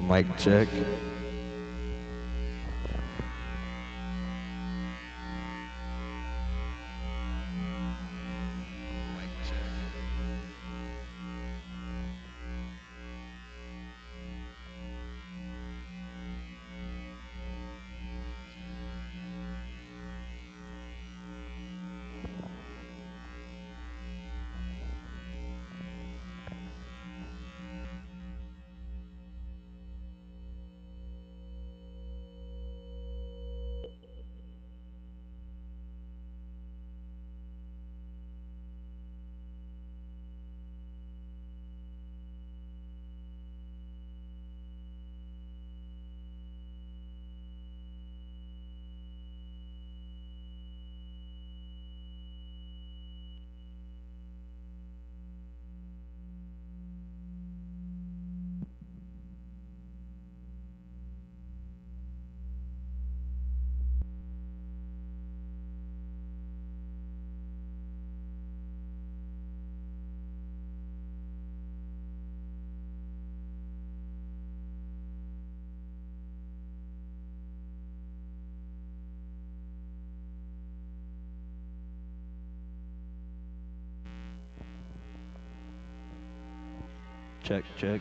Mic check. Check, check.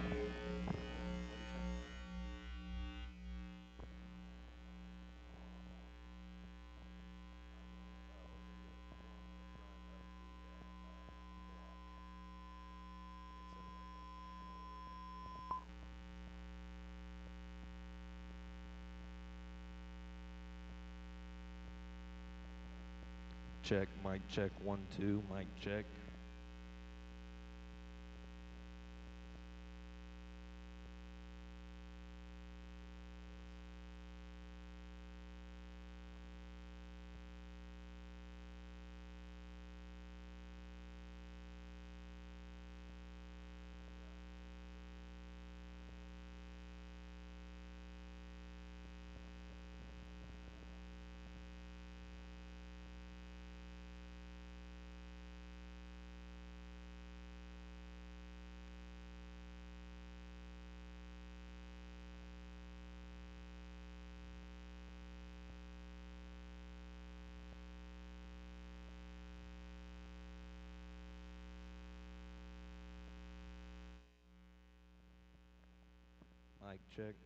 Check, mic check, 1, 2, mic check.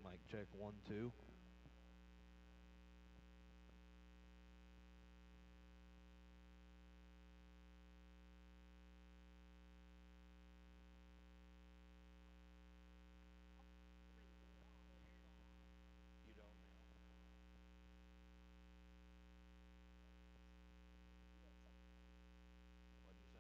Mic check, 1, 2. You don't now? What'd you say?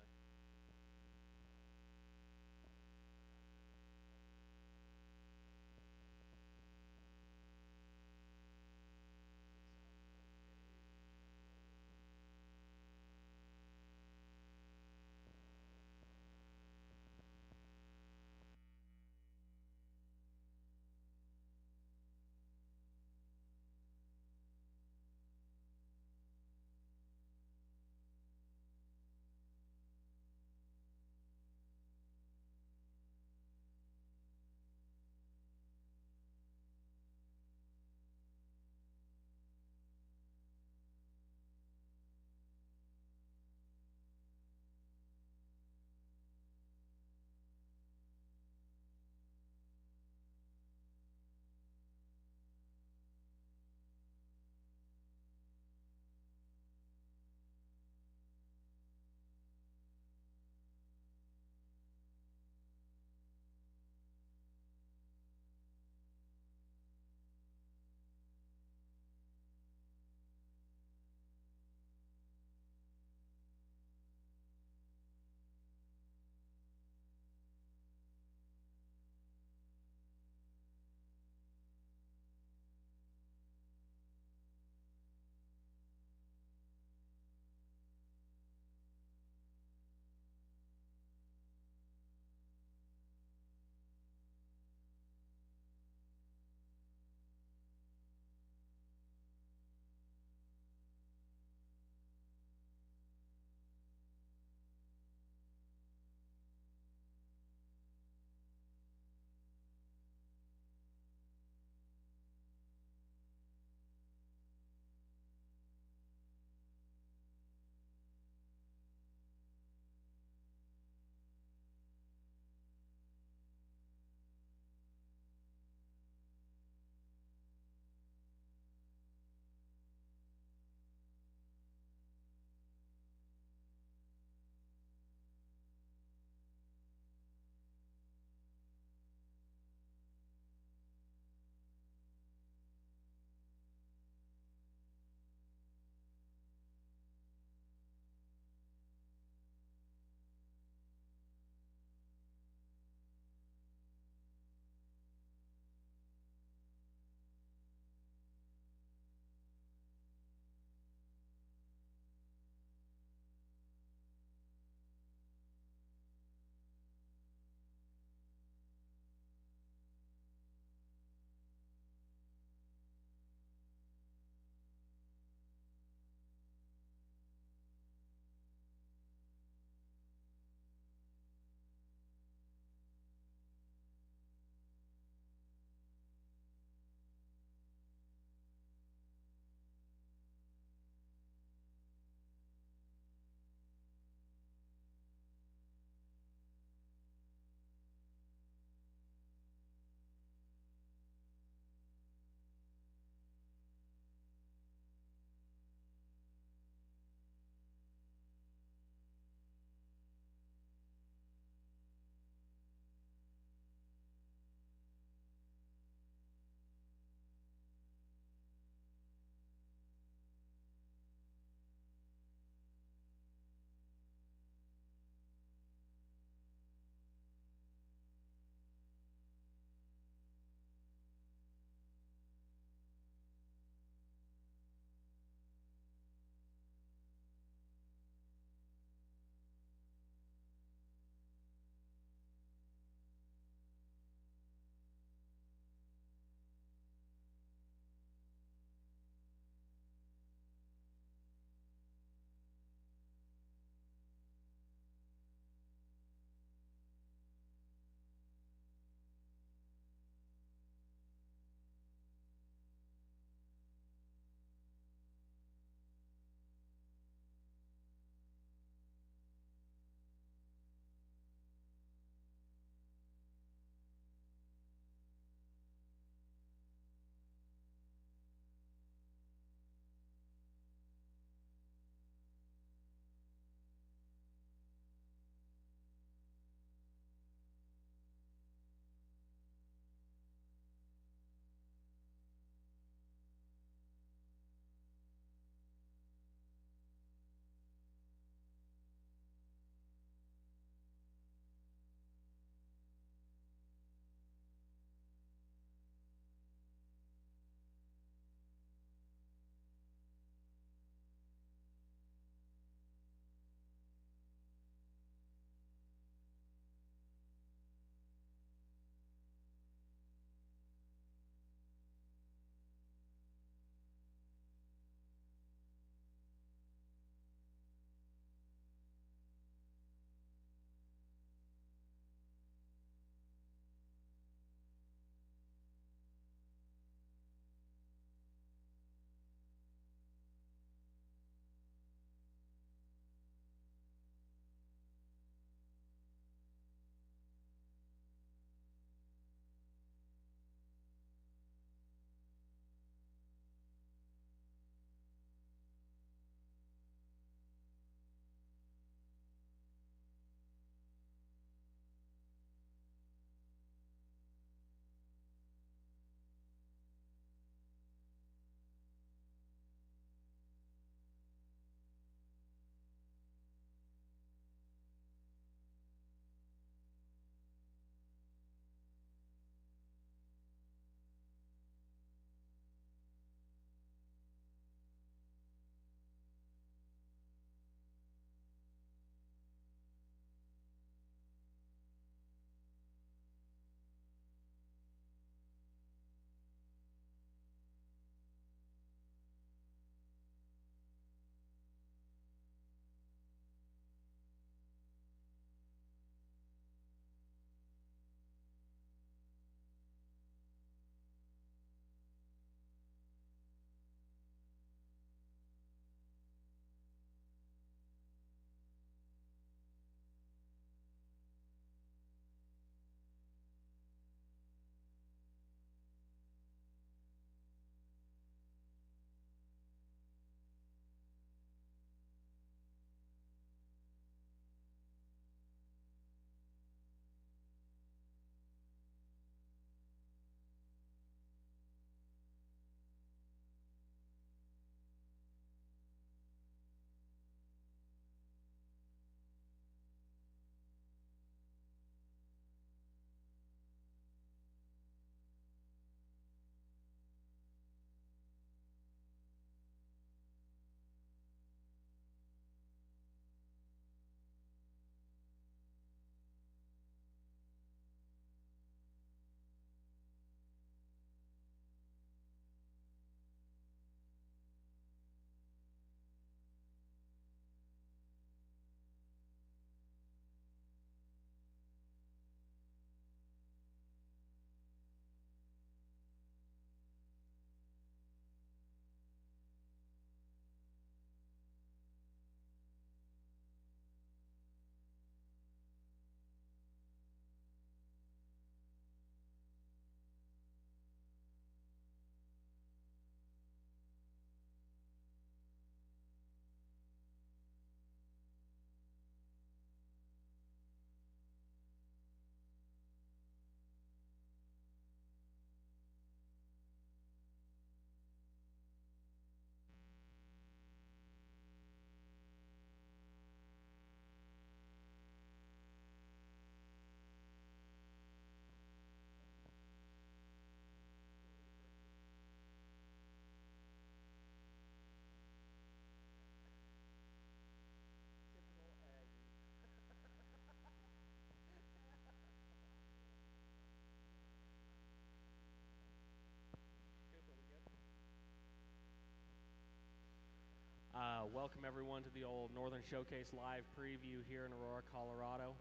welcome everyone to the old Northern Showcase live preview here in Aurora, Colorado.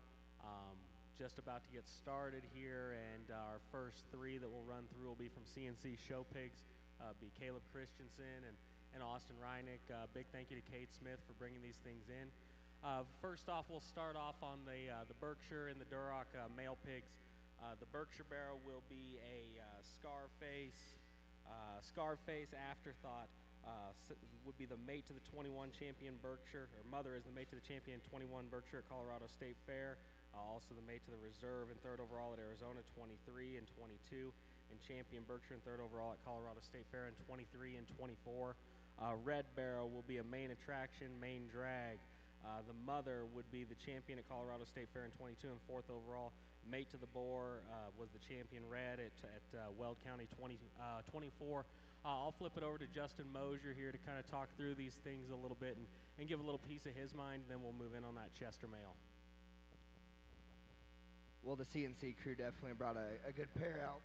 Just about to get started here, and our first three that we'll run through will be from CNC Show Pigs, be Caleb Christensen and Austin Reinick. Big thank you to Kate Smith for bringing these things in. First off, we'll start off on the Berkshire and the Duroc male pigs. The Berkshire barrel will be a Scarface Afterthought. Would be the mate to the 21 champion Berkshire, or mother is the mate to the champion 21 Berkshire at Colorado State Fair. Also the mate to the reserve and third overall at Arizona 23 and 22, and champion Berkshire in third overall at Colorado State Fair in 23 and 24. Red Barrel will be a main attraction, main drag. The mother would be the champion at Colorado State Fair in 22 and fourth overall. Mate to the Boar was the champion red at Weld County 24. I'll flip it over to Justin Mosier here to kind of talk through these things a little bit and give a little piece of his mind, and then we'll move in on that Chester male. Well, the CNC crew definitely brought a good pair out,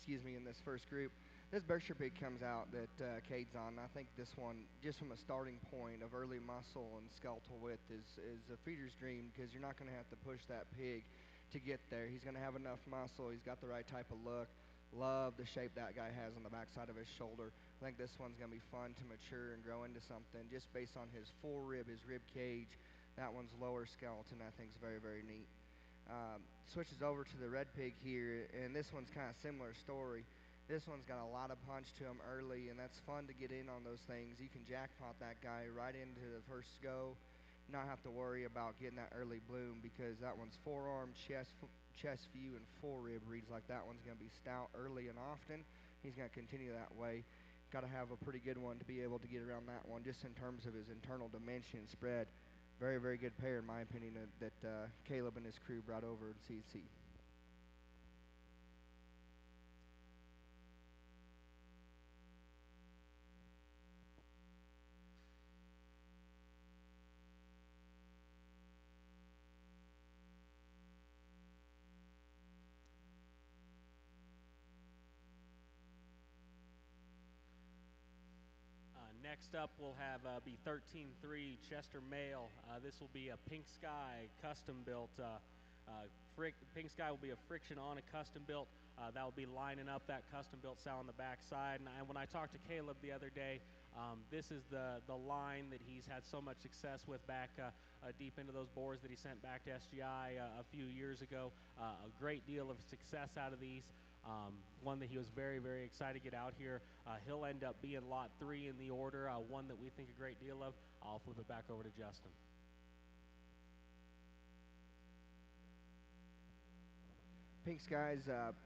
in this first group. This Berkshire pig comes out that Cade's on. I think this one, just from a starting point of early muscle and skeletal width, is a feeder's dream, because you're not going to have to push that pig to get there. He's going to have enough muscle. He's got the right type of look. Love the shape that guy has on the backside of his shoulder. I think this one's going to be fun to mature and grow into something just based on his forearm, his rib cage. That one's lower skeleton, I think, is very, very neat. Switches over to the red pig here, and this one's kind of similar story. This one's got a lot of punch to him early, and that's fun to get in on those things. You can jackpot that guy right into the first go, not have to worry about getting that early bloom, because that one's forearm, chest view, and forerib reads like that one's going to be stout early and often. He's going to continue that way. Got to have a pretty good one to be able to get around that one, just in terms of his internal dimension and spread. Very, very good pair, in my opinion, that Caleb and his crew brought over to CC. Next up, we'll have be 13-3 Chester male. This will be a Pink Sky custom built. Pink Sky will be a friction on a custom built. That will be lining up that custom built sow on the backside. And when I talked to Caleb the other day, this is the line that he's had so much success with back deep into those boars that he sent back to SGI a few years ago. A great deal of success out of these. One that he was very, very excited to get out here. He'll end up being lot 3 in the order, one that we think a great deal of. I'll flip it back over to Justin. Pink Sky's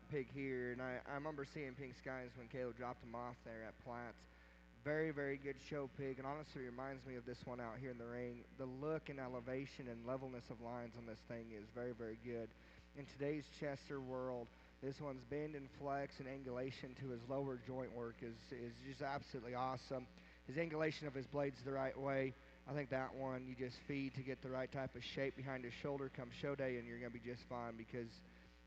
pig here, and I remember seeing Pink Skies when Caleb dropped him off there at Platts. Very, very good show pig, and honestly reminds me of this one out here in the ring. The look and elevation and levelness of lines on this thing is very, very good. In today's Chester world, this one's bend and flex and angulation to his lower joint work is just absolutely awesome. His angulation of his blades the right way. I think that one you just feed to get the right type of shape behind his shoulder come show day, and you're going to be just fine, because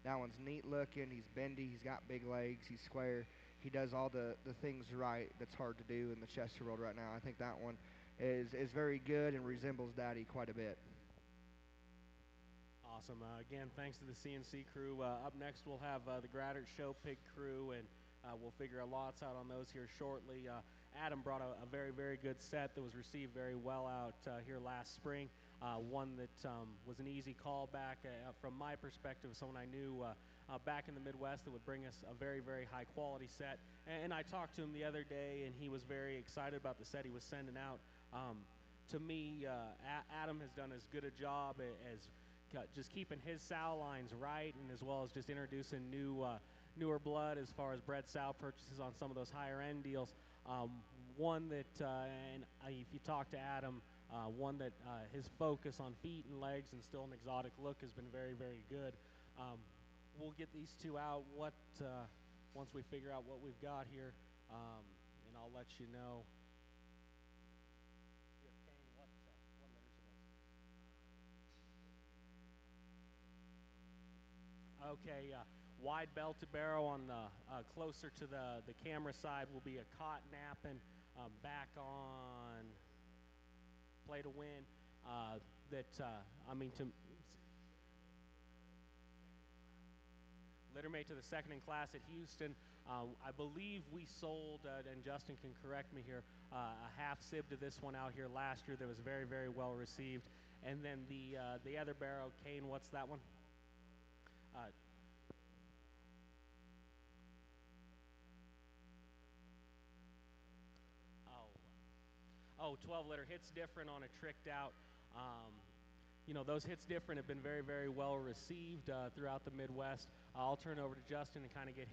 that one's neat looking. He's bendy. He's got big legs. He's square. He does all the things right that's hard to do in the Chester world right now. I think that one is very good and resembles Daddy quite a bit. Awesome. Again, thanks to the CNC crew. Up next, we'll have the Graddert Show Pig crew, and we'll figure our lots out on those here shortly. Adam brought a very, very good set that was received very well out here last spring. One that was an easy callback from my perspective, someone I knew back in the Midwest that would bring us a very, very high quality set. And I talked to him the other day, and he was very excited about the set he was sending out. To me, Adam has done as good a job as just keeping his sow lines right, and as well as just introducing newer blood as far as bred sow purchases on some of those higher end deals. One that, and if you talk to Adam, one that his focus on feet and legs and still an exotic look has been very, very good. We'll get these two out once we figure out what we've got here, and I'll let you know. Okay, wide belted barrow on the closer to the camera side will be a cotton napping back on play to win. I mean, to littermate to the second in class at Houston. I believe we sold, and Justin can correct me here, a half sib to this one out here last year that was very, very well received. And then the other barrow, Kane, what's that one? Oh, 12 litter hits different on a tricked out. Those hits different have been very, very well received throughout the Midwest. I'll turn over to Justin and kind of get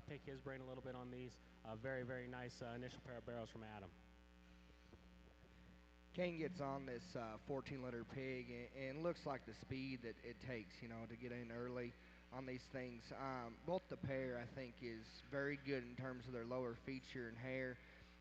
pick his brain a little bit on these. Very, very nice initial pair of barrels from Adam. Kane gets on this 14-liter pig and looks like the speed that it takes, to get in early on these things. Both the pair, I think, is very good in terms of their lower feature and hair.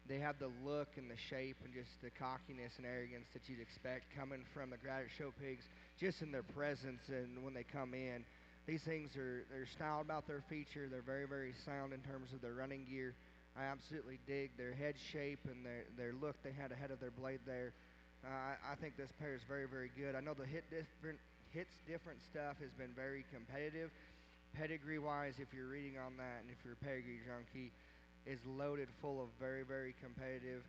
They have the look and the shape and just the cockiness and arrogance that you'd expect coming from the Gradert Show pigs, just in their presence and when they come in. These things they're styled about their feature. They're very, very sound in terms of their running gear. I absolutely dig their head shape and their look they had ahead of their blade there. I think this pair is very, very good. I know the hits different stuff has been very competitive. Pedigree-wise, if you're reading on that and if you're a pedigree junkie, is loaded full of very, very competitive,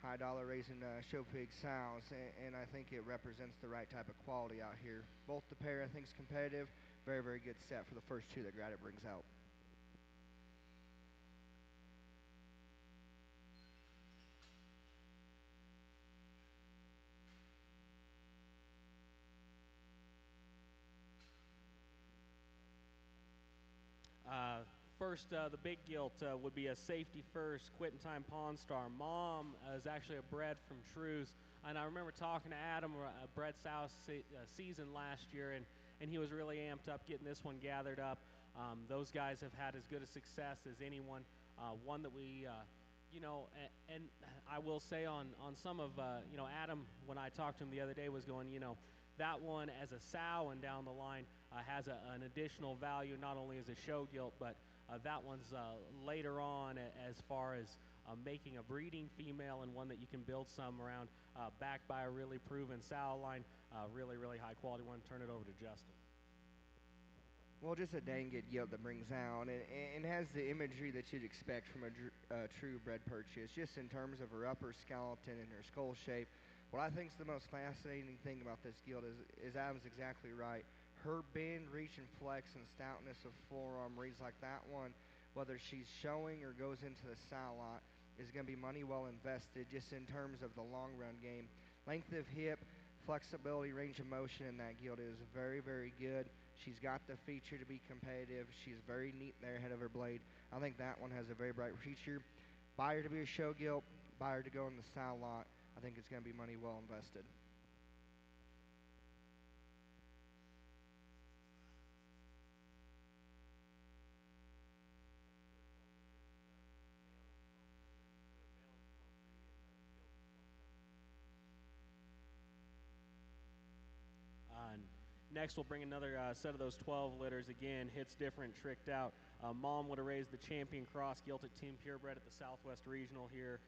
high dollar raising show pig sows, and I think it represents the right type of quality out here. Both the pair I think is competitive, very, very good set for the first two that Gradert brings out. First, the big gilt would be a safety first, Quitting Time Pawn Star. Mom is actually a bred from Trues, and I remember talking to Adam, bred sow season last year, and he was really amped up getting this one gathered up. Those guys have had as good a success as anyone. One that we, and I will say on some of, Adam, when I talked to him the other day, was going, that one as a sow and down the line has an additional value, not only as a show gilt, but that one's later on as far as making a breeding female and one that you can build some around, backed by a really proven sow line. Really, really high quality one. Turn it over to Justin. Well, just a dang good gilt that brings out and has the imagery that you'd expect from a true bred purchase, just in terms of her upper skeleton and her skull shape. What I think is the most fascinating thing about this gilt is Adam's exactly right. Her bend, reach, and flex and stoutness of forearm reads like that one, whether she's showing or goes into the sow lot, is going to be money well invested just in terms of the long run game. Length of hip, flexibility, range of motion in that gilt is very, very good. She's got the feature to be competitive. She's very neat there ahead of her blade. I think that one has a very bright future. Buy her to be a show gilt, buy her to go in the sow lot. I think it's going to be money well invested. Next, we'll bring another set of those 12 litters. Again, hits different, tricked out. Mom would have raised the champion cross gilt at Team Purebred at the Southwest Regional here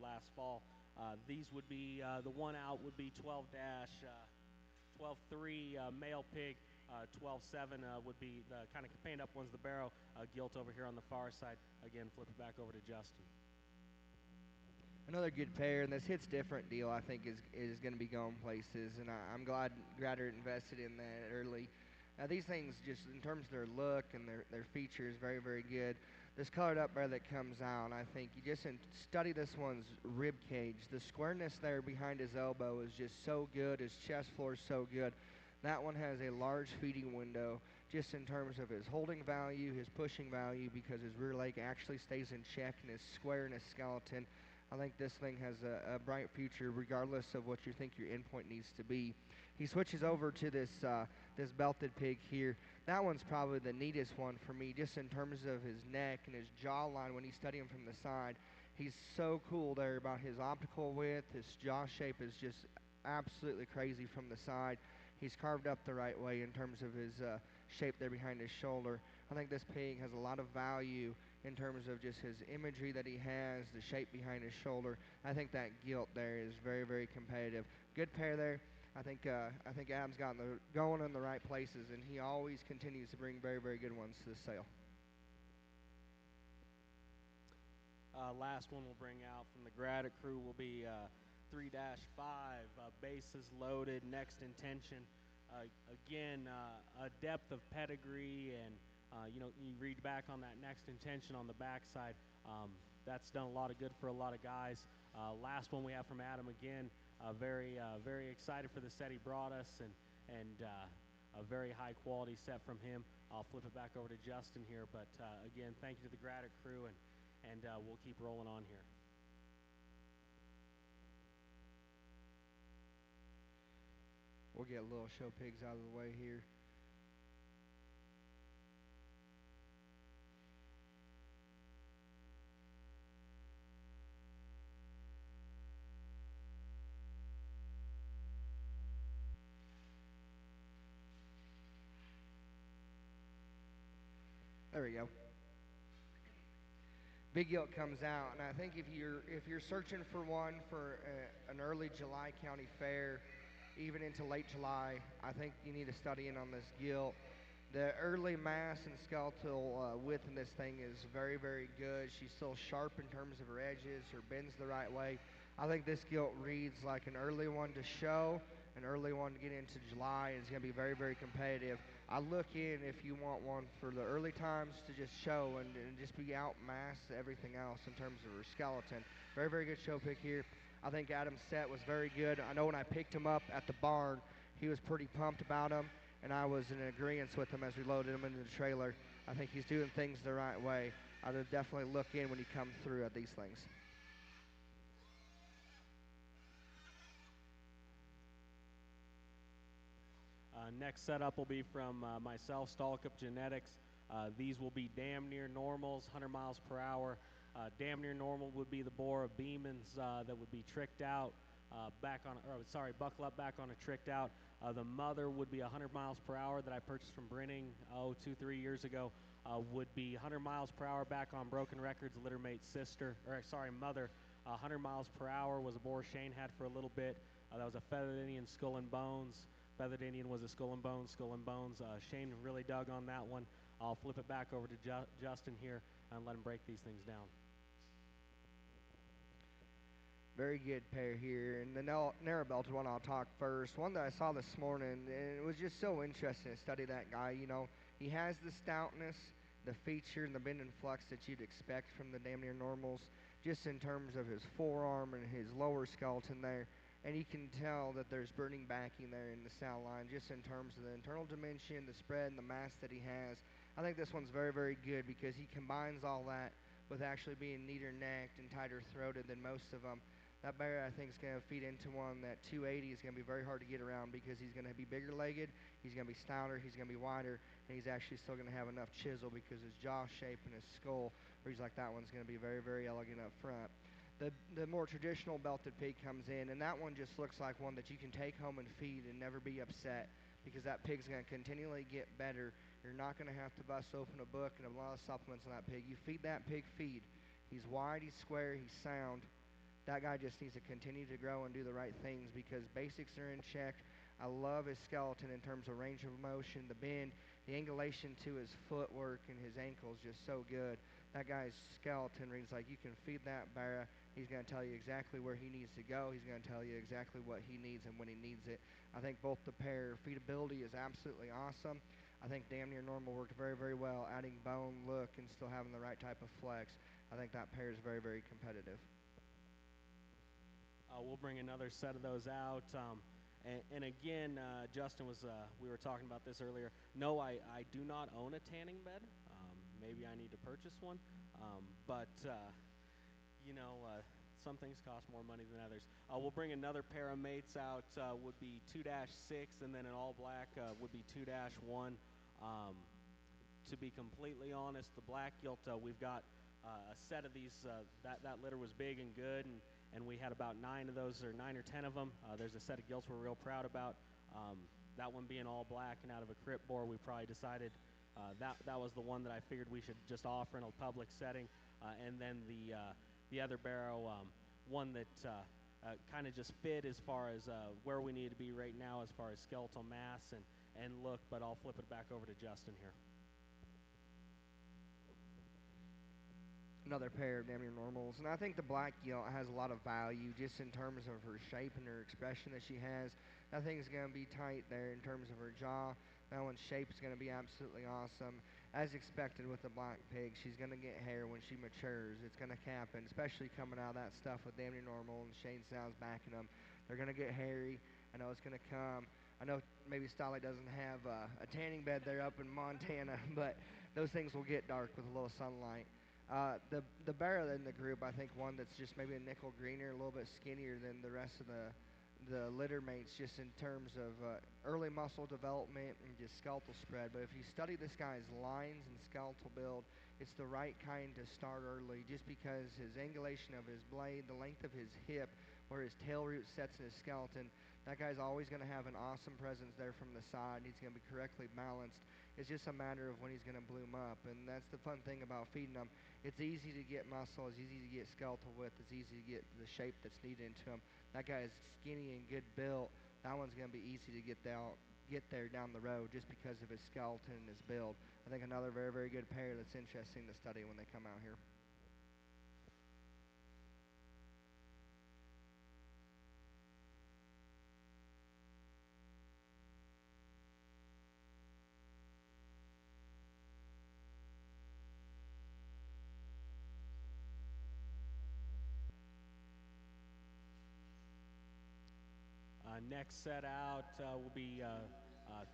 last fall. These would be, the one out would be 12-3 male pig. 12-7 would be the kind of companion up one's the barrow gilt over here on the far side. Again, flip it back over to Justin. Another good pair, and this hits different deal I think is going to be going places, and I'm glad Gradert invested in that early. These things, just in terms of their look and their features, very, very good. This colored up bear that comes out, I think you just study this one's rib cage. The squareness there behind his elbow is just so good. His chest floor is so good. That one has a large feeding window just in terms of his holding value, his pushing value, because his rear leg actually stays in check and is square in his skeleton. I think this thing has a bright future regardless of what you think your endpoint needs to be. He switches over to this belted pig here. That one's probably the neatest one for me, just in terms of his neck and his jawline when you study him from the side. He's so cool there about his optical width. His jaw shape is just absolutely crazy from the side. He's carved up the right way in terms of his shape there behind his shoulder. I think this pig has a lot of value in terms of just his imagery that he has, the shape behind his shoulder. I think that gilt there is very, very competitive. Good pair there. I think Adam's gotten going in the right places, and he always continues to bring very, very good ones to the sale. Last one we'll bring out from the Gradit crew will be 3-5, bases loaded, next intention. Again, a depth of pedigree, and you read back on that next intention on the backside. That's done a lot of good for a lot of guys. Last one we have from Adam again. Very excited for the set he brought us, and a very high quality set from him. I'll flip it back over to Justin here, but again, thank you to the Gradit crew, and we'll keep rolling on here. We'll get little show pigs out of the way here. There we go. Big Gilt comes out, and I think if you're searching for one for an early July county fair, even into late July, I think you need to study in on this gilt. The early mass and skeletal width in this thing is very, very good. She's still sharp in terms of her edges, her bends the right way. I think this gilt reads like an early one to show, an early one to get into July, and it's going to be very, very competitive. I look in if you want one for the early times to just show and just be outmassed everything else in terms of her skeleton. Very, very good show pick here. I think Adam's set was very good. I know when I picked him up at the barn, he was pretty pumped about him, and I was in agreement with him as we loaded him into the trailer. I think he's doing things the right way. I would definitely look in when you come through at these things. Next setup will be from myself, Stalcup Genetics. These will be damn near normals, 100 miles per hour. Damn near normal would be the boar of Beeman's that would be tricked out buckle up back on a tricked out. The mother would be 100 miles per hour that I purchased from Brenning 2-3 years ago. Would be 100 miles per hour back on Broken Records, littermate mother. 100 miles per hour was a boar Shane had for a little bit. That was a Feathered Indian Skull and Bones. Feathered Indian was a Skull and Bones. Shane really dug on that one. I'll flip it back over to Justin here and let him break these things down. Very good pair here. And the narrow belted one I'll talk first. One that I saw this morning, and it was just so interesting to study that guy. You know, he has the stoutness, the feature, and the bend and flux that you'd expect from the damn near normals, just in terms of his forearm and his lower skeleton there. And you can tell that there's burning backing there in the sow line, just in terms of the internal dimension, the spread, and the mass that he has. I think this one's very, very good because he combines all that with actually being neater necked and tighter throated than most of them. That bear, I think, is going to feed into one that 280 is going to be very hard to get around because he's going to be bigger legged, he's going to be stouter, he's going to be wider, and he's actually still going to have enough chisel because his jaw shape and his skull, reads like that one's going to be very, very elegant up front. The more traditional belted pig comes in, and that one just looks like one that you can take home and feed and never be upset because that pig's going to continually get better. You're not going to have to bust open a book and a lot of supplements on that pig. You feed that pig feed. He's wide, he's square, he's sound. That guy just needs to continue to grow and do the right things because basics are in check. I love his skeleton in terms of range of motion, the bend, the angulation to his footwork and his ankles just so good. That guy's skeleton reads like you can feed that bear. He's going to tell you exactly where he needs to go. He's going to tell you exactly what he needs and when he needs it. I think both the pair, feedability is absolutely awesome. I think damn near normal worked very, very well, adding bone, look, and still having the right type of flex. I think that pair is very, very competitive. We'll bring another set of those out. And again, Justin we were talking about this earlier. No, I do not own a tanning bed. Maybe I need to purchase one. But some things cost more money than others. We'll bring another pair of mates out. Would be 2-6, and then in all black would be 2-1. To be completely honest, the black gilt, we've got a set of these. That litter was big and good, and we had about 9 of those, or 9 or 10 of them. There's a set of gilts we're real proud about. that one being all black and out of a crip boar, we probably decided that was the one that I figured we should just offer in a public setting. And then the other barrow, one that kind of just fit as far as where we need to be right now as far as skeletal mass and look, but I'll flip it back over to Justin here. Another pair of damn near normals, and I think the black gilt has a lot of value just in terms of her shape and her expression that she has. That thing's going to be tight there in terms of her jaw. That one's shape is going to be absolutely awesome. As expected with the black pig, she's going to get hair when she matures. It's going to happen, especially coming out of that stuff with damn near normal and Shane Styles backing them. They're going to get hairy. I know it's going to come. I know maybe Stalcup doesn't have a tanning bed there up in Montana, but those things will get dark with a little sunlight. The barrow in the group, I think one that's just maybe a nickel greener, a little bit skinnier than the rest of the litter mates, just in terms of early muscle development and just skeletal spread. But if you study this guy's lines and skeletal build, it's the right kind to start early, just because his angulation of his blade, the length of his hip, where his tail root sets in his skeleton, that guy's always going to have an awesome presence there from the side. He's going to be correctly balanced. It's just a matter of when he's going to bloom up, and that's the fun thing about feeding them. It's easy to get muscle, it's easy to get skeletal width, it's easy to get the shape that's needed into him. That guy is skinny and good built. That one's going to be easy to get there down the road just because of his skeleton and his build. I think another very, very good pair that's interesting to study when they come out here. Next set out will be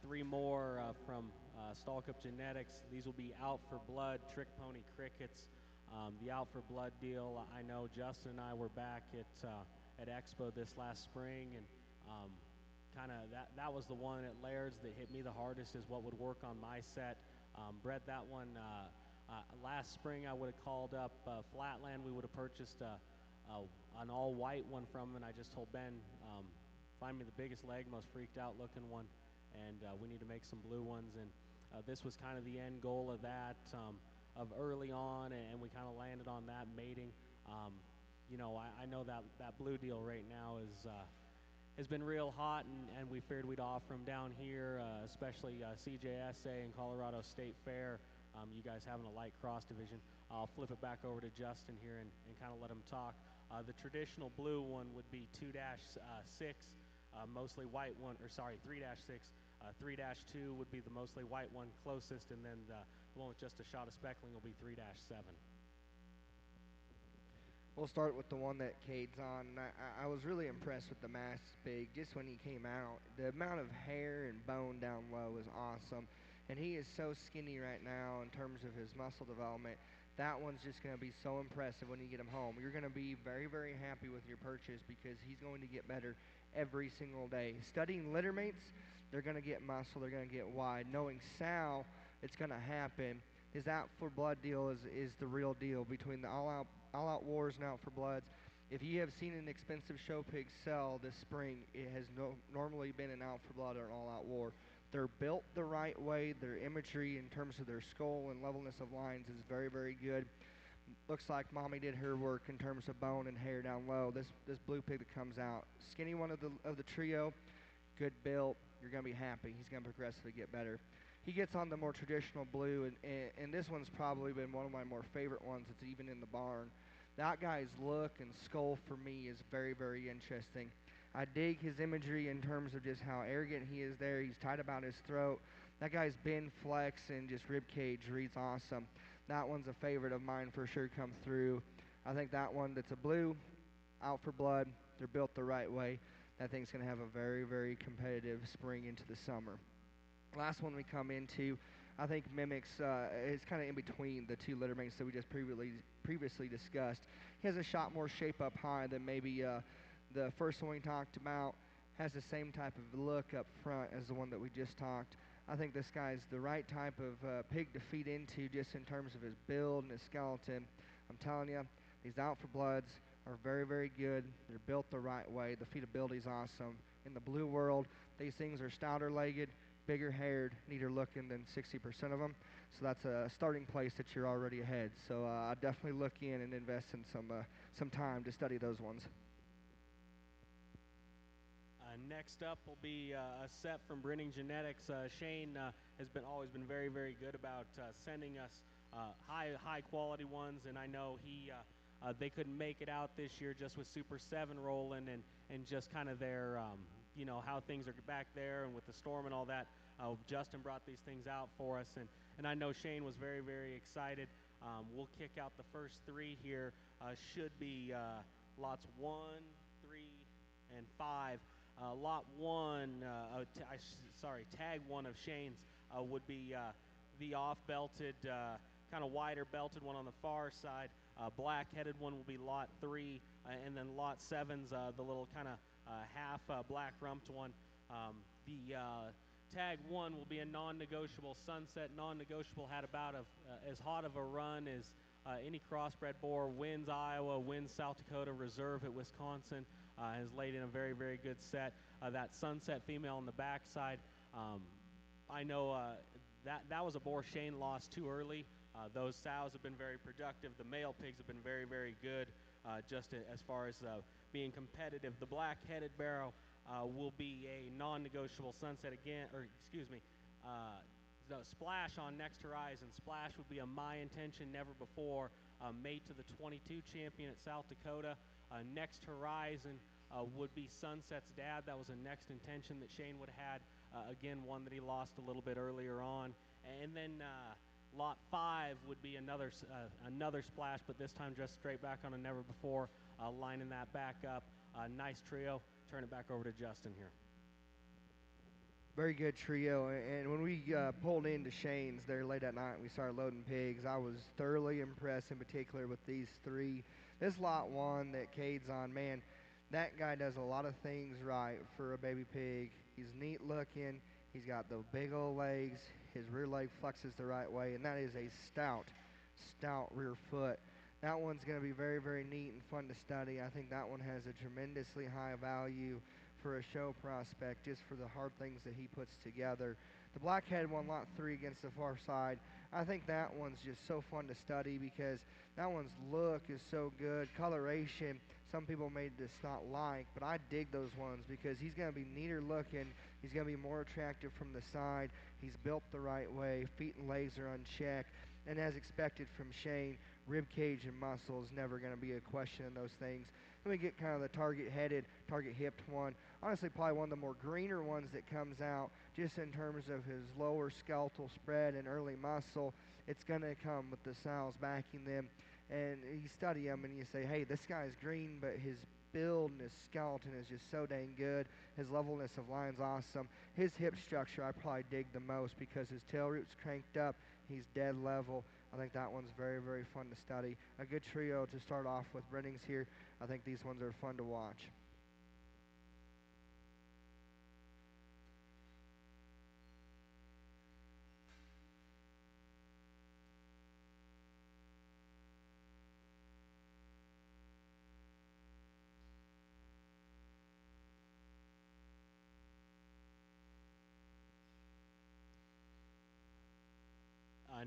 three more from Stalcup Genetics. These will be Out for Blood Trick Pony Crickets. The Out for Blood deal, I know Justin and I were back at Expo this last spring, and kind of that was the one at Laird's that hit me the hardest, is what would work on my set. Bred that one last spring. I would have called up Flatland. We would have purchased an all-white one from him, and I just told Ben, find me the biggest leg, most freaked out looking one, and we need to make some blue ones. And this was kind of the end goal of that, of early on, and we kind of landed on that mating. You know, I know that blue deal right now has been real hot, and we figured we'd offer them down here, especially CJSA and Colorado State Fair. You guys having a light cross division. I'll flip it back over to Justin here and kind of let him talk. The traditional blue one would be 2-6, mostly white one, or sorry, 3-6. 3-2 would be the mostly white one closest, and then the one with just a shot of speckling will be 3-7. We'll start with the one that Cade's on. I was really impressed with the mass big just when he came out. The amount of hair and bone down low is awesome, and he is so skinny right now in terms of his muscle development. That one's just going to be so impressive when you get him home. You're going to be very, very happy with your purchase because he's going to get better every single day. Studying litter mates, they're going to get muscle, they're going to get wide. Knowing Sal, it's going to happen. His Out for Blood deal is the real deal between the all-out wars and Out for Bloods. If you have seen an expensive show pig sell this spring, it has normally been an Out for Blood or an all-out war. They're built the right way. Their imagery in terms of their skull and levelness of lines is very, very good. Looks like Mommy did her work in terms of bone and hair down low. This blue pig that comes out, skinny one of the trio, good built. You're going to be happy. He's going to progressively get better. He gets on the more traditional blue, and this one's probably been one of my more favorite ones that's even in the barn. That guy's look and skull for me is very, very interesting. I dig his imagery in terms of just how arrogant he is there. He's tight about his throat. That guy's bend, flex, and just rib cage reads awesome. That one's a favorite of mine for sure come through. I think that one that's a blue, Out for Blood, they're built the right way. That thing's going to have a very, very competitive spring into the summer. Last one we come into, I think mimics, is kind of in between the two litter mates that we just previously discussed. He has a shot more shape up high than maybe the first one we talked about. Has the same type of look up front as the one that we just talked. I think this guy's the right type of pig to feed into just in terms of his build and his skeleton. I'm telling you, these Out for Bloods are very, very good. They're built the right way. The feedability is awesome. In the blue world, These things are stouter legged, bigger haired, neater looking than 60% of them. So that's a starting place that you're already ahead. So I definitely look in and invest in some time to study those ones. Next up will be a set from Brinning Genetics. Shane has always been very, very good about sending us high quality ones, and I know they couldn't make it out this year just with Super 7 rolling and just kind of their how things are back there and with the storm and all that. Justin brought these things out for us, and I know Shane was very, very excited. We'll kick out the first three here. Should be lots 1, 3, and 5. Lot 1, tag 1 of Shane's would be the off-belted, kind of wider belted one on the far side. Black-headed one will be lot 3, and then lot 7's the little kind of half black-rumped one. The tag 1 will be a non-negotiable sunset. Non-negotiable had about as hot of a run as any crossbred boar. Wins Iowa, wins South Dakota, reserve at Wisconsin. Has laid in a very, very good set. That sunset female on the backside, I know that was a boar Shane lost too early. Those sows have been very productive. The male pigs have been very, very good, just as far as being competitive. The black-headed barrow will be a non-negotiable sunset again, the Splash on Next Horizon. Splash would be a My Intention Never Before, mate to the 22 champion at South Dakota. Next Horizon would be Sunset's dad. That was a Next Intention that Shane would have had. Again, one that he lost a little bit earlier on. And then lot 5 would be another Splash, but this time just straight back on a Never Before, lining that back up. Nice trio. Turn it back over to Justin here. Very good trio, and when we pulled into Shane's there late at night and we started loading pigs, I was thoroughly impressed in particular with these three. This lot 1 that Cade's on, man, that guy does a lot of things right for a baby pig. He's neat looking, he's got the big old legs, his rear leg flexes the right way, and that is a stout rear foot. That one's going to be very, very neat and fun to study. I think that one has a tremendously high value for a show prospect, just for the hard things that he puts together. The black-headed one, lot 3 against the far side, I think that one's just so fun to study because that one's look is so good. Coloration, some people may just not like, but I dig those ones because he's going to be neater looking. He's going to be more attractive from the side. He's built the right way. Feet and legs are unchecked. And as expected from Shane, rib cage and muscle is never going to be a question in those things. Let me get kind of the target-headed, target-hipped one. Honestly, probably one of the more greener ones that comes out, just in terms of his lower skeletal spread and early muscle. It's going to come with the sows backing them. And you study him and you say, hey, this guy's green, but his build and his skeleton is just so dang good. His levelness of line's awesome. His hip structure I probably dig the most because his tail root's cranked up. He's dead level. I think that one's very, very fun to study. A good trio to start off with. Brinnings here. I think these ones are fun to watch.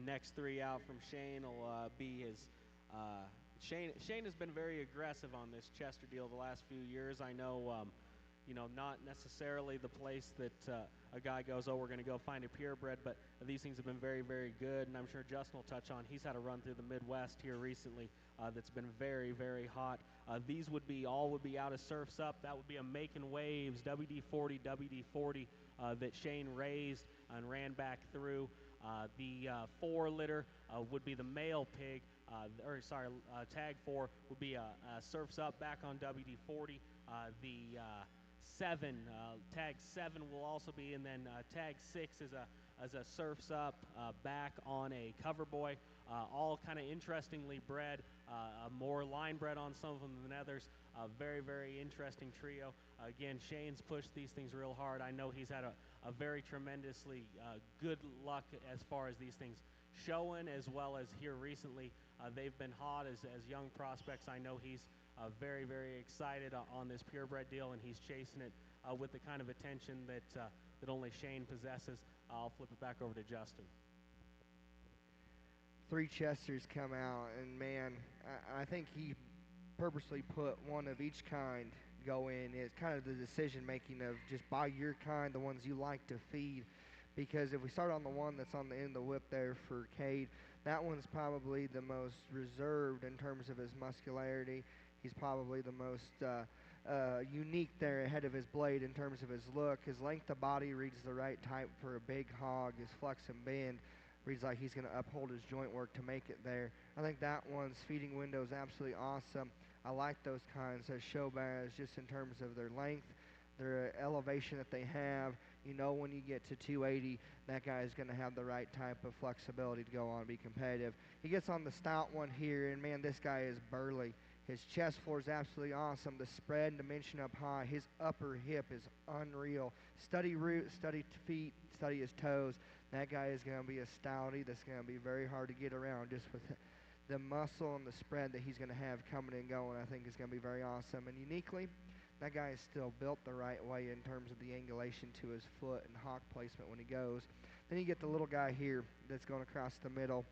Next 3 out from Shane will be his. Shane has been very aggressive on this Chester deal the last few years. I know, not necessarily the place that a guy goes, oh, we're going to go find a purebred, but these things have been very, very good, and I'm sure Justin will touch on. He's had a run through the Midwest here recently that's been very, very hot. These would be out of Surf's Up. That would be a Making Waves WD-40 that Shane raised and ran back through. The 4 litter would be the male pig, tag 4 would be Surf's Up back on WD-40. The 7, tag 7 will also be, and then tag 6 is a Surf's Up back on a cover boy. All kind of interestingly bred, more line bred on some of them than others. Very, very interesting trio. Again, Shane's pushed these things real hard. I know he's had a very tremendously good luck as far as these things showing, as well as here recently. They've been hot as young prospects. I know he's very, very excited on this purebred deal, and he's chasing it with the kind of attention that only Shane possesses. I'll flip it back over to Justin. 3 Chesters come out, and man, I think he purposely put one of each kind go in. It's kind of the decision making of just buy your kind, the ones you like to feed. Because if we start on the one that's on the end of the whip there for Cade, that one's probably the most reserved in terms of his muscularity. He's probably the most unique there ahead of his blade in terms of his look. His length of body reads the right type for a big hog. His flex and bend reads like he's going to uphold his joint work to make it there. I think that one's feeding window is absolutely awesome. I like those kinds of show bears just in terms of their length, their elevation that they have. You know when you get to 280, that guy is going to have the right type of flexibility to go on and be competitive. He gets on the stout one here, and man, this guy is burly. His chest floor is absolutely awesome. The spread and dimension up high. His upper hip is unreal. Study root, study feet, study his toes. That guy is going to be a stouty that's going to be very hard to get around just with the muscle and the spread that he's going to have coming and going. I think is going to be very awesome. And uniquely, that guy is still built the right way in terms of the angulation to his foot and hock placement when he goes. Then you get the little guy here that's going across the middle,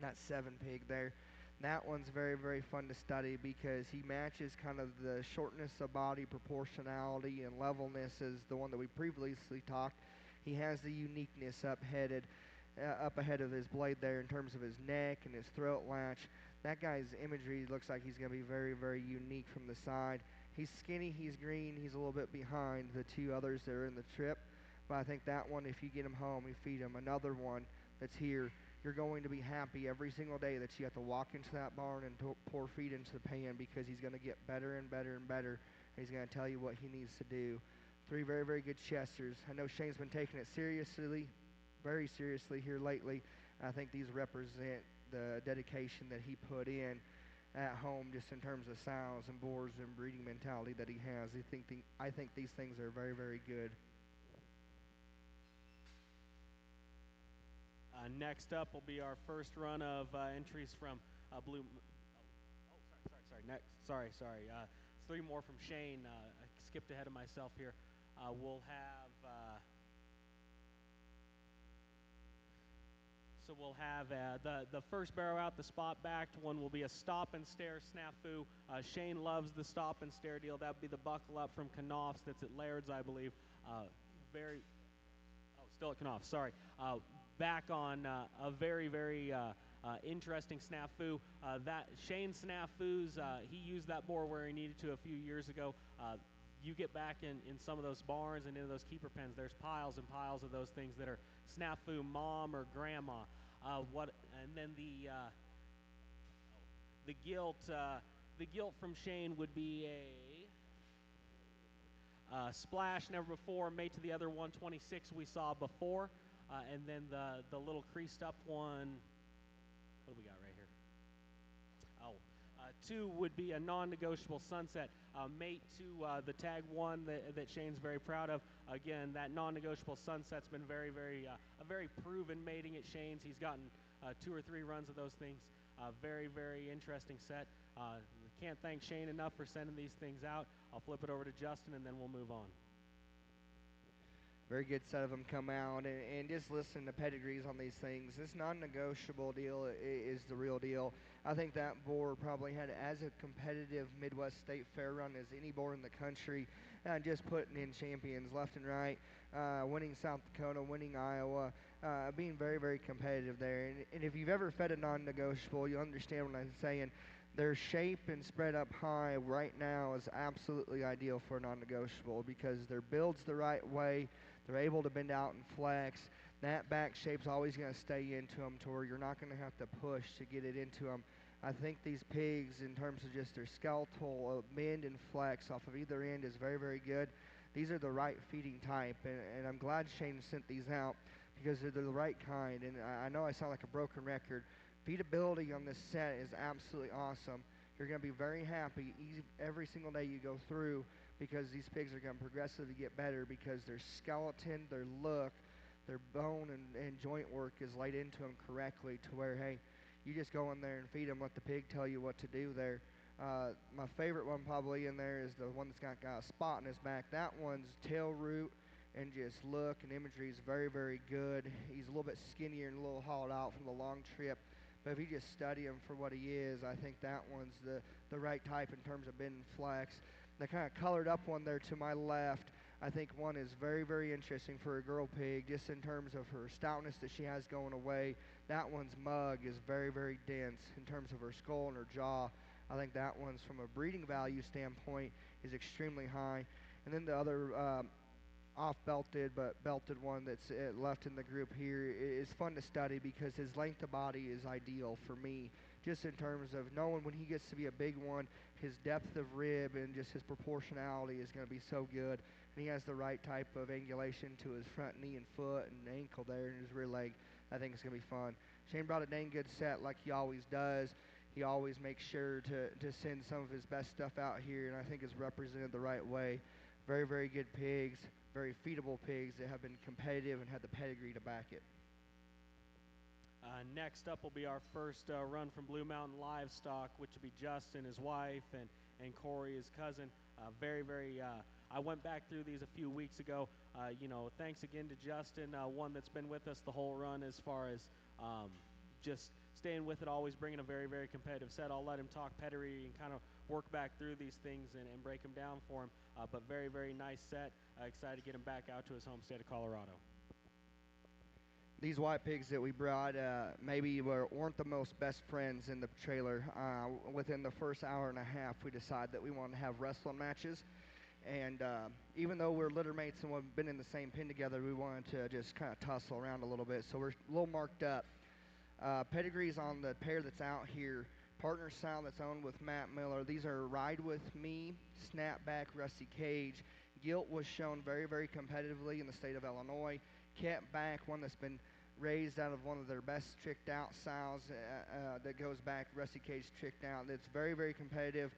that 7 pig there. That one's very, very fun to study because he matches kind of the shortness of body proportionality and levelness as the one that we previously talked. He has the uniqueness up ahead of his blade there in terms of his neck and his throat latch. That guy's imagery looks like he's going to be very, very unique from the side. He's skinny, he's green, he's a little bit behind the 2 others that are in the trip. But I think that one, if you get him home, you feed him another one that's here, you're going to be happy every single day that you have to walk into that barn and pour feed into the pan because he's going to get better and better and better. And he's going to tell you what he needs to do. 3 very, very good Chesters. I know Shane's been taking it seriously, very seriously here lately. I think these represent the dedication that he put in at home just in terms of sows and boars and breeding mentality that he has. I think these things are very, very good. Next up will be our first run of entries from Blue. Sorry. 3 more from Shane. I skipped ahead of myself here. We'll have the first barrow out, the spot-backed one will be a stop and stare snafu. Shane loves the stop and stare deal. That would be the buckle up from Knopf's that's at Laird's, I believe. Still at Knopf's, sorry. Back on a very, very interesting snafu. That Shane snafus, he used that boar where he needed to a few years ago. You get back in some of those barns and into those keeper pens, there's piles and piles of those things that are snafu mom or grandma. And then the gilt from Shane would be a splash never before, mate to the other 126 we saw before. And then the little creased up one, what do we got right here? 2 would be a non-negotiable sunset, mate to the tag 1 that Shane's very proud of. Again, that non-negotiable sunset's been very, very a very proven mating at Shane's. He's gotten 2 or 3 runs of those things. Very, very interesting set. Can't thank Shane enough for sending these things out. I'll flip it over to Justin, and then we'll move on. Very good set of them come out, and just listen to pedigrees on these things. This non-negotiable deal is the real deal. I think that boar probably had as a competitive Midwest State Fair run as any boar in the country, just putting in champions left and right, winning South Dakota, winning Iowa, being very, very competitive there. And if you've ever fed a non-negotiable, you understand what I'm saying. Their shape and spread up high right now is absolutely ideal for a non-negotiable because their build's the right way. They're able to bend out and flex. That back shape's always going to stay into them to where you're not going to have to push to get it into them. I think these pigs, in terms of just their skeletal bend and flex off of either end, is very, very good. These are the right feeding type, and I'm glad Shane sent these out because they're the right kind. And I know I sound like a broken record. Feedability on this set is absolutely awesome. You're going to be very happy every single day you go through because these pigs are going to progressively get better because their skeleton, their look, their bone and joint work is laid into them correctly to where, hey, you just go in there and feed them, let the pig tell you what to do there. My favorite one probably in there is the one that's got a spot in his back. That one's tail root and just look and imagery is very, very good. He's a little bit skinnier and a little hollowed out from the long trip. But if you just study him for what he is, I think that one's the right type in terms of bend and flex. The kind of colored up one there to my left, I think one is very, very interesting for a girl pig, just in terms of her stoutness that she has going away. That one's mug is very, very dense in terms of her skull and her jaw. I think that one's, from a breeding value standpoint, is extremely high. And then the other off-belted but belted one that's left in the group here is fun to study because his length of body is ideal for me, just in terms of knowing when he gets to be a big one, his depth of rib and just his proportionality is going to be so good. And he has the right type of angulation to his front knee and foot and ankle there and his rear leg. I think it's going to be fun. Shane brought a dang good set like he always does. He always makes sure to send some of his best stuff out here, and I think it's represented the right way. Very, very good pigs, very feedable pigs that have been competitive and had the pedigree to back it. Next up will be our first run from Blue Mountain Livestock, which will be Justin, his wife, and Corey, his cousin. I went back through these a few weeks ago. Thanks again to Justin, one that's been with us the whole run as far as just staying with it, always bringing a very, very competitive set. I'll let him talk pedigree and kind of work back through these things and break them down for him. But very, very nice set. Excited to get him back out to his home state of Colorado. These white pigs that we brought maybe weren't the most best friends in the trailer. Within the first hour and a half, we decided that we wanted to have wrestling matches. And even though we're litter mates and we've been in the same pen together, we wanted to just kind of tussle around a little bit. So we're a little marked up. Pedigrees on the pair that's out here. Partner sound that's owned with Matt Miller. These are Ride With Me, Snapback, Rusty Cage. Gilt was shown very, very competitively in the state of Illinois. Kept back, one that's been raised out of one of their best tricked out sows that goes back, Rusty Cage tricked out. It's very, very competitive.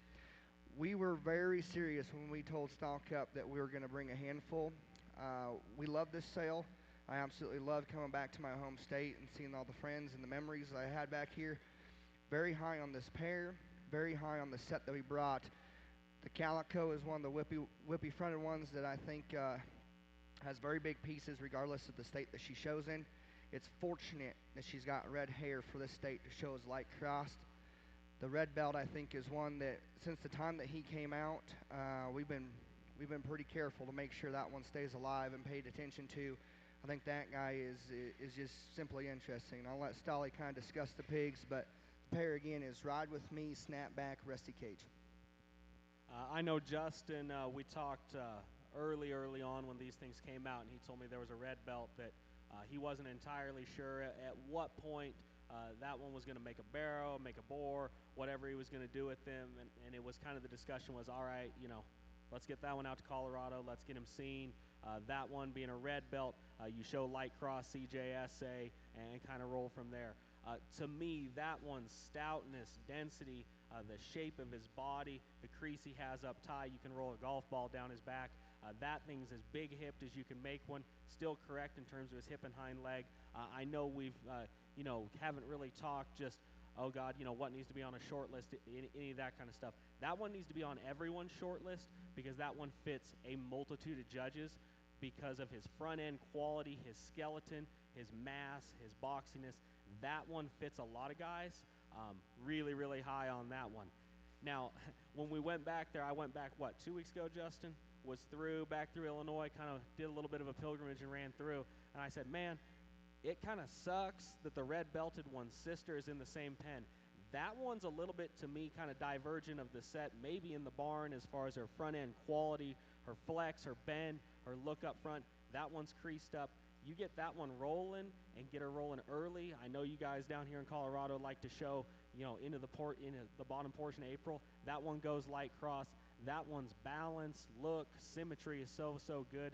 We were very serious when we told Stalcup that we were going to bring a handful. We love this sale. I absolutely love coming back to my home state and seeing all the friends and the memories that I had back here. Very high on this pair, very high on the set that we brought. The Calico is one of the whippy fronted ones that I think has very big pieces regardless of the state that she shows in. It's fortunate that she's got red hair for this state to show as light crossed. The red belt, I think, is one that since the time that he came out, we've been pretty careful to make sure that one stays alive and paid attention to. I think that guy is just simply interesting. I'll let Stolly kind of discuss the pigs, but the pair again is Ride With Me, Snapback, Rusty Cage. I know Justin, we talked early on when these things came out, and he told me there was a red belt that he wasn't entirely sure at what point that one was going to make a barrow, make a bore, whatever he was going to do with them, and it was kind of the discussion was, all right, let's get that one out to Colorado, let's get him seen. That one being a red belt, you show light cross CJSA and kind of roll from there. To me, that one's stoutness, density, the shape of his body, the crease he has up tie, you can roll a golf ball down his back. That thing's as big hipped as you can make one, still correct in terms of his hip and hind leg. I know we've, haven't really talked just, oh God, what needs to be on a short list, any of that kind of stuff. That one needs to be on everyone's short list because that one fits a multitude of judges because of his front end quality, his skeleton, his mass, his boxiness. That one fits a lot of guys. Really, really high on that one. Now, when we went back there, I went back, 2 weeks ago, Justin? Was back through Illinois, kind of did a little bit of a pilgrimage and ran through. And I said, man, it kind of sucks that the red belted one's sister is in the same pen. That one's a little bit, to me, kind of divergent of the set, maybe in the barn as far as her front end quality, her flex, her bend, her look up front. That one's creased up. You get that one rolling and get her rolling early. I know you guys down here in Colorado like to show, into the bottom portion of April. That one goes light cross. That one's balance, look, symmetry is so good.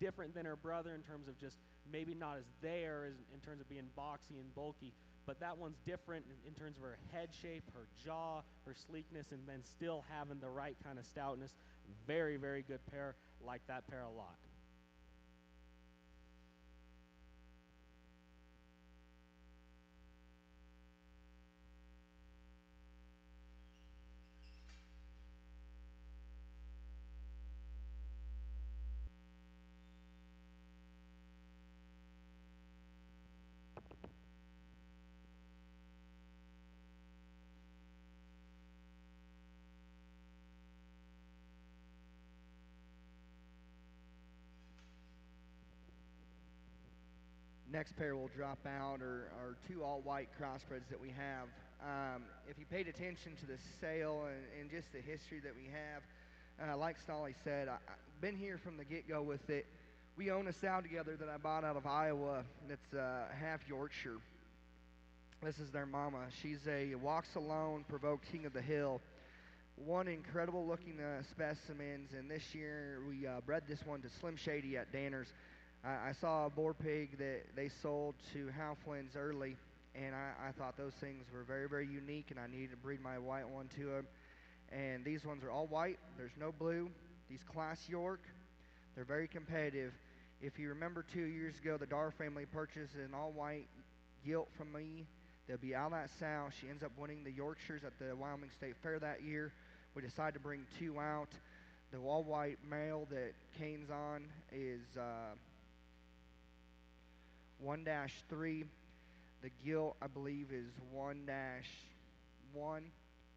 Different than her brother in terms of just maybe not as there as in terms of being boxy and bulky, but that one's different in terms of her head shape, her jaw, her sleekness, and then still having the right kind of stoutness. Very, very good pair. Like that pair a lot. Next pair will drop out are two all-white crossbreds that we have. If you paid attention to the sale and just the history that we have, like Stolly said, I've been here from the get-go with it. We own a sow together that I bought out of Iowa that's half Yorkshire. This is their mama. She's a walks alone, provoked king of the hill. One incredible looking specimens, and this year we bred this one to Slim Shady at Danner's. I saw a boar pig that they sold to Halflins early, and I thought those things were very, very unique, and I needed to breed my white one to them. And these ones are all white. There's no blue. These Class York, they're very competitive. If you remember 2 years ago, the Dar family purchased an all-white gilt from me. They'll be out of that sow. She ends up winning the Yorkshires at the Wyoming State Fair that year. We decided to bring two out. The all-white male that Kane's on is 1-3. The gilt, I believe, is 1-1, 1-2.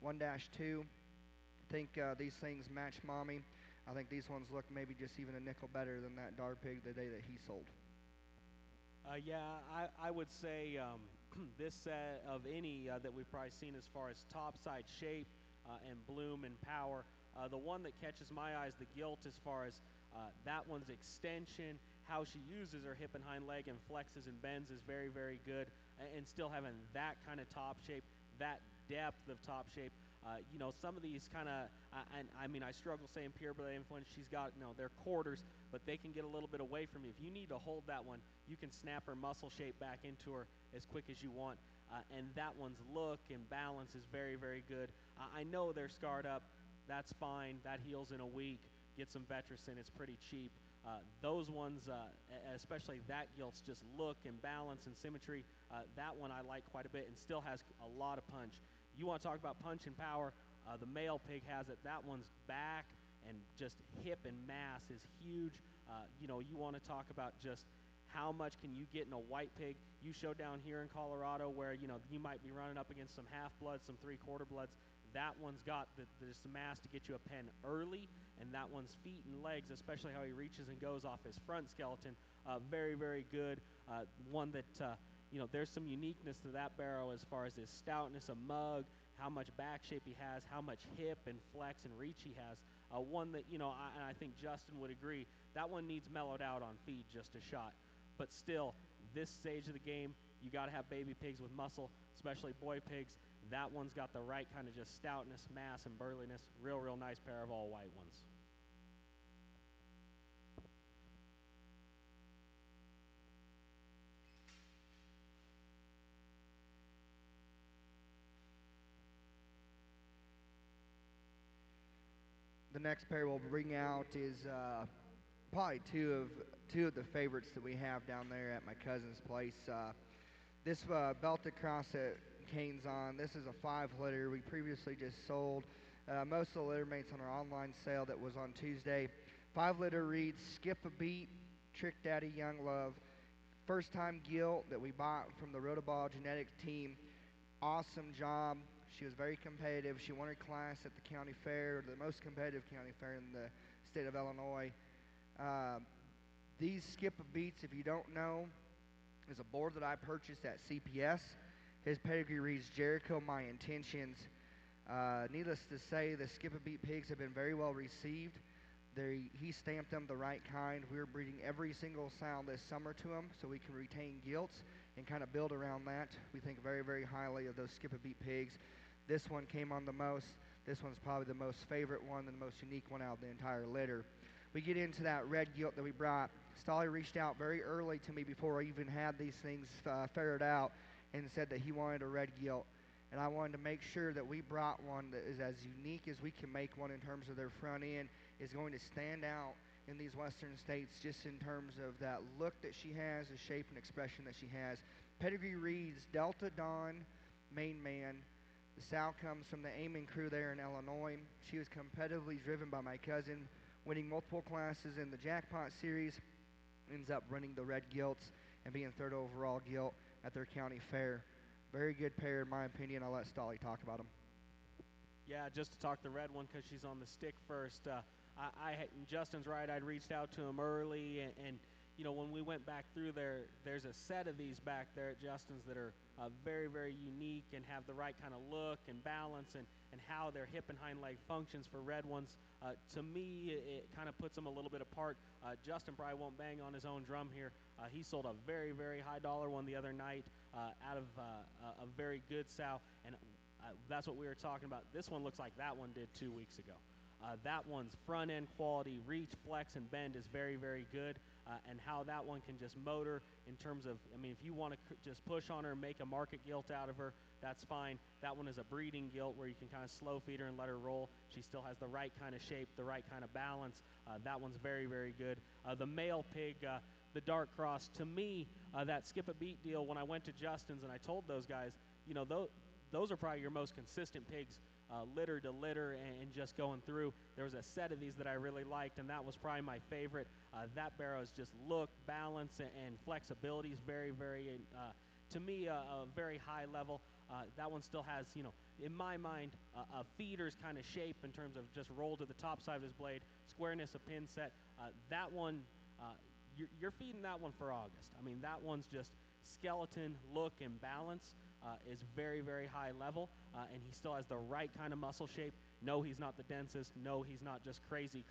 I think these things match mommy. I think these ones look maybe just even a nickel better than that Dar pig the day that he sold. Yeah, I would say this set of any that we've probably seen as far as topside shape and bloom and power, the one that catches my eye is the gilt as far as that one's extension, how she uses her hip and hind leg and flexes and bends is very, very good, and still having that kind of top shape, that depth of top shape. You know, some of these kind of, I mean, I struggle saying purebred influence. She's got, you know, they're quarters, but they can get a little bit away from you. If you need to hold that one, you can snap her muscle shape back into her as quick as you want. And that one's look and balance is very, very good. I know they're scarred up. That's fine. That heals in a week. Get some Vetricin. It's pretty cheap. Those ones, especially that gilt's just look and balance and symmetry. That one I like quite a bit and still has a lot of punch. You want to talk about punch and power, the male pig has it. That one's back and just hip and mass is huge. You know, you want to talk about just how much can you get in a white pig. You show down here in Colorado where, you know, you might be running up against some half-bloods, some three-quarter bloods. That one's got the mass to get you a pen early, and that one's feet and legs, especially how he reaches and goes off his front skeleton, very, very good. One that, you know, there's some uniqueness to that barrow as far as his stoutness, a mug, how much back shape he has, how much hip and flex and reach he has. One that, you know, and I think Justin would agree, that one needs mellowed out on feed just a shot. But still, this stage of the game, you got to have baby pigs with muscle, especially boy pigs. That one's got the right kind of just stoutness, mass, and burliness. Real, real nice pair of all white ones. The next pair we'll bring out is probably two of the favorites that we have down there at my cousin's place. This belted cross that Kane's on, this is a 5-litter. We previously just sold most of the litter mates on our online sale that was on Tuesday. 5-litter reads Skip a Beat, Trick Daddy Young Love. First time gilt that we bought from the Rotoball genetics team. Awesome job. She was very competitive. She won her class at the county fair, the most competitive county fair in the state of Illinois. These Skip a Beats, if you don't know, is a board that I purchased at CPS. His pedigree reads Jericho, My Intentions. Needless to say, the Skip a Beat pigs have been very well received. He stamped them the right kind. We're breeding every single sow this summer to them so we can retain gilts and kind of build around that. We think very, very highly of those Skip a Beat pigs. This one came on the most. This one's probably the most favorite one and the most unique one out of the entire litter. We get into that red gilt that we brought. Stolly reached out very early to me before I even had these things ferreted out and said that he wanted a red gilt. And I wanted to make sure that we brought one that is as unique as we can make one in terms of their front end, is going to stand out in these western states just in terms of that look that she has, the shape and expression that she has. Pedigree reads Delta Dawn, Main Man. The sow comes from the Amen crew there in Illinois. She was competitively driven by my cousin, winning multiple classes in the Jackpot Series, ends up running the red gilts and being third overall gilt at their county fair. Very good pair in my opinion. I'll let Stolly talk about them. Yeah, just to talk the red one because she's on the stick first. Justin's right. I'd reached out to him early, and when we went back through there, there's a set of these back there at Justin's that are very, very unique and have the right kind of look and balance and how their hip and hind leg functions for red ones. To me, it kind of puts them a little bit apart. Justin probably won't bang on his own drum here. He sold a very, very high dollar one the other night out of a very good sow, and that's what we were talking about. This one looks like that one did 2 weeks ago. That one's front end quality, reach, flex, and bend is very, very good. And how that one can just motor in terms of, if you want to just push on her and make a market gilt out of her, that's fine. That one is a breeding gilt where you can kind of slow feed her and let her roll. She still has the right kind of shape, the right kind of balance. That one's very, very good. The male pig, the dark cross, to me, that skip a beat deal, when I went to Justin's and I told those guys, those are probably your most consistent pigs, litter to litter and just going through. There was a set of these that I really liked, and that was probably my favorite. That barrow's just look, balance, and flexibility is very, very, to me, a very high level. That one still has, in my mind, a feeder's kind of shape in terms of just roll to the top side of his blade, squareness of pin set. That one, you're feeding that one for August. That one's just skeleton, look, and balance. Is very, very high level, and he still has the right kind of muscle shape. No, he's not the densest. No, he's not just crazy,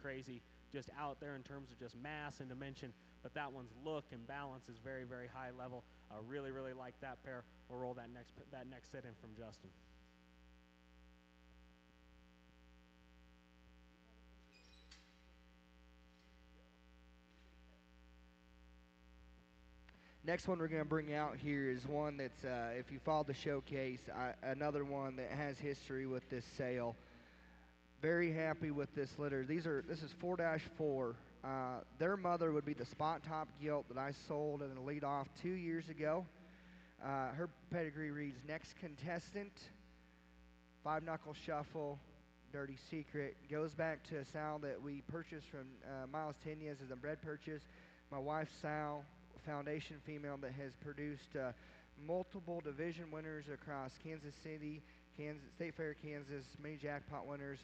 just out there in terms of just mass and dimension, but that one's look and balance is very, very high level. Really, really like that pair. We'll roll that next set in from Justin. Next one we're going to bring out here is one that's, if you follow the showcase, another one that has history with this sale. Very happy with this litter. This is 4-4. Their mother would be the spot top gilt that I sold in a lead off 2 years ago. Her pedigree reads Next Contestant, 5-knuckle shuffle, Dirty Secret. Goes back to a sow that we purchased from Miles Tenias as a bred purchase. My wife's sow, foundation female that has produced multiple division winners across Kansas City, State Fair, Kansas, many jackpot winners.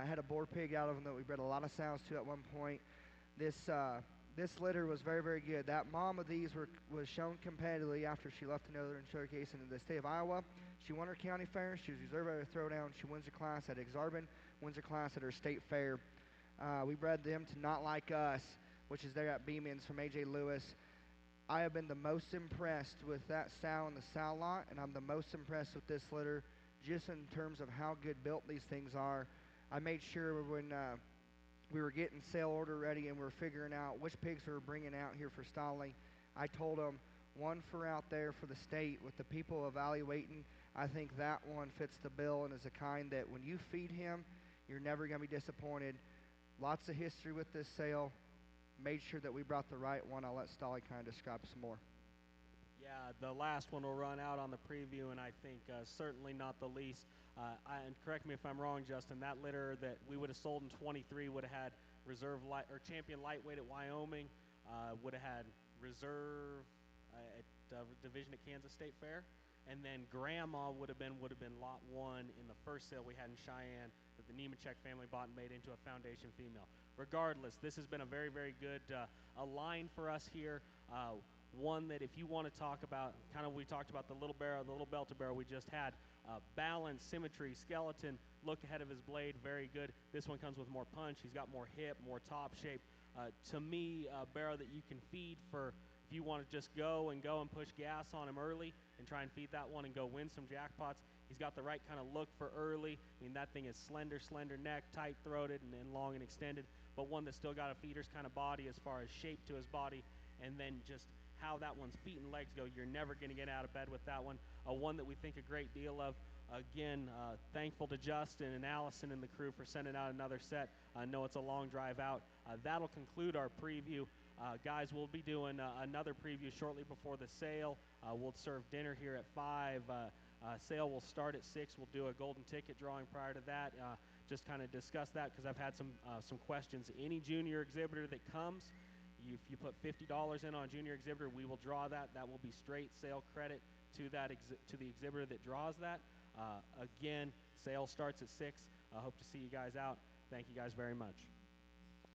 Had a boar pig out of them that we bred a lot of sows to at one point. This litter was very, very good. That mom of these was shown competitively after she left the Northern Showcase into the state of Iowa. She won her county fair. She was reserved at her throwdown. She wins her class at Exarban, wins her class at her state fair. We bred them to Not Like Us, which is there at Beeman's from A.J. Lewis. I have been the most impressed with that sow in the sow lot, and I'm the most impressed with this litter just in terms of how good built these things are. I made sure when we were getting sale order ready and we were figuring out which pigs we were bringing out here for stalling, I told them one for out there for the state with the people evaluating. I think that one fits the bill and is a kind that when you feed him, you're never going to be disappointed. Lots of history with this sale. Made sure that we brought the right one. I'll let Stolly kind of describe some more. Yeah, the last one will run out on the preview, and I think certainly not the least. And correct me if I'm wrong, Justin, that litter that we would have sold in 23 would have had reserve or champion lightweight at Wyoming, would have had reserve at division at Kansas State Fair, and then Grandma would have been lot 1 in the first sale we had in Cheyenne that the Nemechek family bought and made into a foundation female. Regardless, this has been a very, very good line for us here. One that if you want to talk about, we talked about the little barrel, the little belter barrel we just had, balance, symmetry, skeleton, look ahead of his blade, very good. This one comes with more punch. He's got more hip, more top shape. To me, a barrel that you can feed for if you want to just go and push gas on him early and try and feed that one and go win some jackpots. He's got the right kind of look for early. That thing is slender neck, tight-throated, and long and extended, but one that's still got a feeder's kind of body as far as shape to his body, and then just how that one's feet and legs go. You're never going to get out of bed with that one. One that we think a great deal of. Again, thankful to Justin and Allison and the crew for sending out another set. I know it's a long drive out. That'll conclude our preview. Guys, we'll be doing another preview shortly before the sale. We'll serve dinner here at 5. Sale will start at 6. We'll do a golden ticket drawing prior to that. Just kind of discuss that because I've had some questions. Any junior exhibitor that comes, if you put $50 in on junior exhibitor, we will draw that. That will be straight sale credit to the exhibitor that draws that. Again, sale starts at 6. I hope to see you guys out. Thank you guys very much.